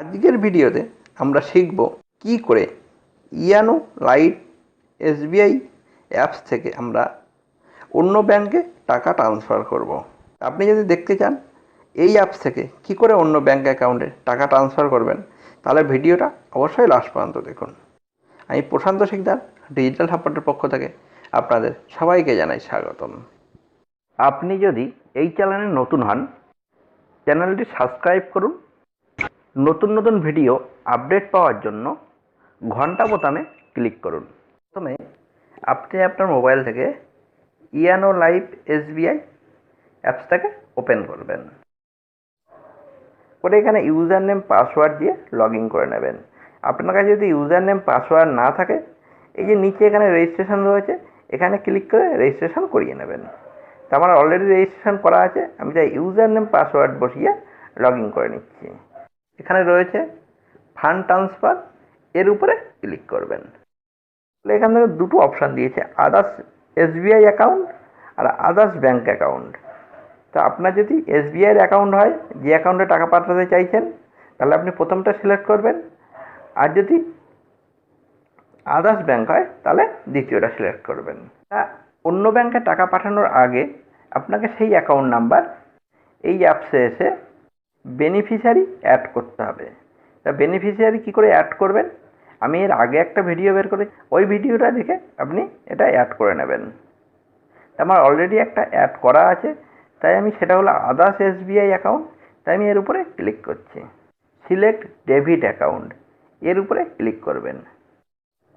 আজকের ভিডিওতে আমরা শিখব কি করে ইয়ানো লাইট এসবিআই অ্যাপস থেকে আমরা অন্য ব্যাংকে টাকা ট্রান্সফার করব। আপনি যদি দেখতে চান এই অ্যাপস থেকে কি করে অন্য ব্যাংক অ্যাকাউন্টে টাকা ট্রান্সফার করবেন, তাহলে ভিডিওটা অবশ্যই লাস্ট পর্যন্ত দেখুন। আমি প্রশান্ত শিকদার, ডিজিটাল সাপোর্টের পক্ষ থেকে আপনাদের সবাইকে জানাই স্বাগতম। আপনি যদি এই চ্যানেলে নতুন হন, চ্যানেলটি সাবস্ক্রাইব করুন। নতুন নতুন ভিডিও আপডেট পাওয়ার জন্য ঘন্টা বোতামে ক্লিক করুন। প্রথমে আপনি আপনার মোবাইল থেকে ইয়ানো লাইভ এসবিআই অ্যাপসটাকে ওপেন করবেন, করে এখানে ইউজার নেম পাসওয়ার্ড দিয়ে লগ ইন করে নেবেন। আপনার কাছে যদি ইউজার নেম পাসওয়ার্ড না থাকে, এই যে নিচে এখানে রেজিস্ট্রেশন রয়েছে, এখানে ক্লিক করে রেজিস্ট্রেশন করিয়ে নেবেন। তো আমার অলরেডি রেজিস্ট্রেশন করা আছে, আমি তাই ইউজার নেম পাসওয়ার্ড বসিয়ে লগ ইন করে নিচ্ছি। এখানে রয়েছে ফান্ড ট্রান্সফার, এর উপরে ক্লিক করবেন। এখান থেকে দুটো অপশান দিয়েছে, আদার্স এসবিআই অ্যাকাউন্ট আর আদার্স ব্যাঙ্ক অ্যাকাউন্ট। তো আপনার যদি এসবিআইয়ের অ্যাকাউন্ট হয়, যে অ্যাকাউন্টে টাকা পাঠাতে চাইছেন, তাহলে আপনি প্রথমটা সিলেক্ট করবেন। আর যদি আদার্স ব্যাঙ্ক হয়, তাহলে দ্বিতীয়টা সিলেক্ট করবেন। অন্য ব্যাঙ্কে টাকা পাঠানোর আগে আপনাকে সেই অ্যাকাউন্ট নাম্বার এই অ্যাপসে এসে বেনিফিশিয়ারি অ্যাড করতে হবে। তা বেনিফিশিয়ারি কী করে অ্যাড করবেন, আমি এর আগে একটা ভিডিও বের করেছি, ওই ভিডিওটা দেখে আপনি এটা অ্যাড করে নেবেন। আমার অলরেডি একটা অ্যাড করা আছে, তাই আমি সেটা হলো আদার্স এসবিআই অ্যাকাউন্ট, তাই আমি এর উপরে ক্লিক করছি। সিলেক্ট ডেবিট অ্যাকাউন্ট, এর উপরে ক্লিক করবেন।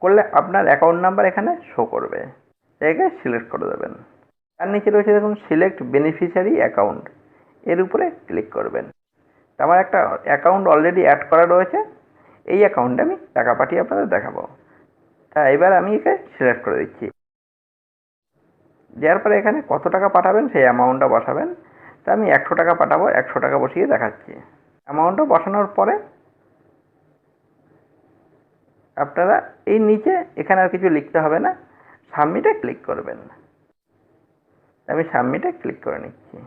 করলে আপনার অ্যাকাউন্ট নাম্বার এখানে শো করবে, এটাকে সিলেক্ট করে দেবেন। তার নিচে রয়েছে দেখুন সিলেক্ট বেনিফিশিয়ারি অ্যাকাউন্ট, এর উপরে ক্লিক করবেন। আমার একটা অ্যাকাউন্ট অলরেডি অ্যাড করা রয়েছে, এই অ্যাকাউন্টে আমি টাকা পাঠিয়ে আপনাদের দেখাবো। তা এবার আমি একে সিলেক্ট করে দিচ্ছি। দেওয়ার পরে এখানে কত টাকা পাঠাবেন সেই অ্যামাউন্টটা বসাবেন। তা আমি 100 টাকা পাঠাবো, 100 টাকা বসিয়ে দেখাচ্ছি। অ্যামাউন্টটা বসানোর পরে আপনারা এই নিচে এখানে আর কিছু লিখতে হবে না, সাবমিটে ক্লিক করবেন। আমি সাবমিটে ক্লিক করে নিচ্ছি।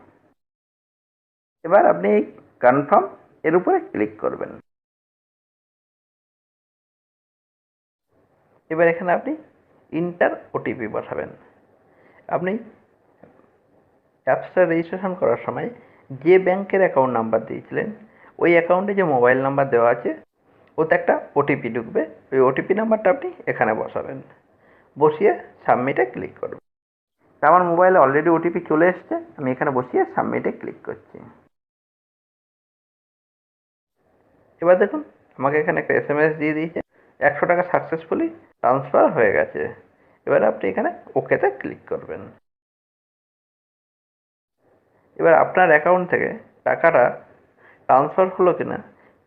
এবার আপনি এই কনফার্ম এর উপরে ক্লিক করবেন। এবার এখানে আপনি ইন্টার ওটিপি বসাবেন। আপনি অ্যাপসটা রেজিস্ট্রেশন করার সময় যে ব্যাংকের অ্যাকাউন্ট নাম্বার দিয়েছিলেন, ওই অ্যাকাউন্টে যে মোবাইল নাম্বার দেওয়া আছে, ওতে একটা ওটিপি ঢুকবে। ওই ওটিপি নাম্বারটা আপনি এখানে বসাবেন, বসিয়ে সাবমিটে ক্লিক করবেন। আমার মোবাইলে অলরেডি ওটিপি চলে এসছে, আমি এখানে বসিয়ে সাবমিটে ক্লিক করছি। এবার দেখুন আমাকে এখানে একটা SMS দিয়ে দিয়েছে, 100 টাকা সাকসেসফুলি ট্রান্সফার হয়ে গেছে। এবার আপনি এখানে ওকেতে ক্লিক করবেন। এবার আপনার অ্যাকাউন্ট থেকে টাকাটা ট্রান্সফার হলো কিনা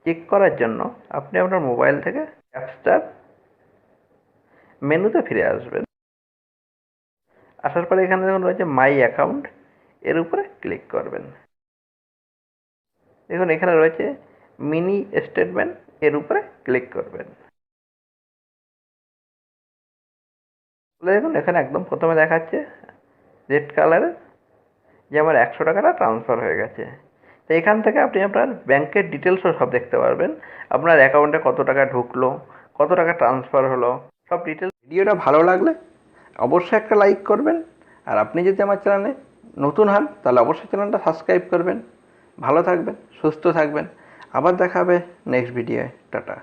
চেক করার জন্য আপনি আপনার মোবাইল থেকে অ্যাপসটার মেনুতে ফিরে আসবেন। আসার পরে এখানে দেখুন রয়েছে মাই অ্যাকাউন্ট, এর উপরে ক্লিক করবেন। দেখুন এখানে রয়েছে মিনি স্টেটমেন্ট, এর উপরে ক্লিক করবেন। দেখুন এখানে একদম প্রথমে দেখাচ্ছে রেড কালারের যে আমার 100 টাকাটা ট্রান্সফার হয়ে গেছে। তো এখান থেকে আপনি আপনার ব্যাংকের ডিটেলসও সব দেখতে পারবেন, আপনার অ্যাকাউন্টে কত টাকা ঢুকলো, কত টাকা ট্রান্সফার হলো, সব ডিটেলস। ভিডিওটা ভালো লাগলে অবশ্যই একটা লাইক করবেন, আর আপনি যদি আমার চ্যানেলে নতুন হন তাহলে অবশ্যই চ্যানেলটা সাবস্ক্রাইব করবেন। ভালো থাকবেন, সুস্থ থাকবেন, আবার দেখা হবে নেক্সট ভিডিওয়। টাটা।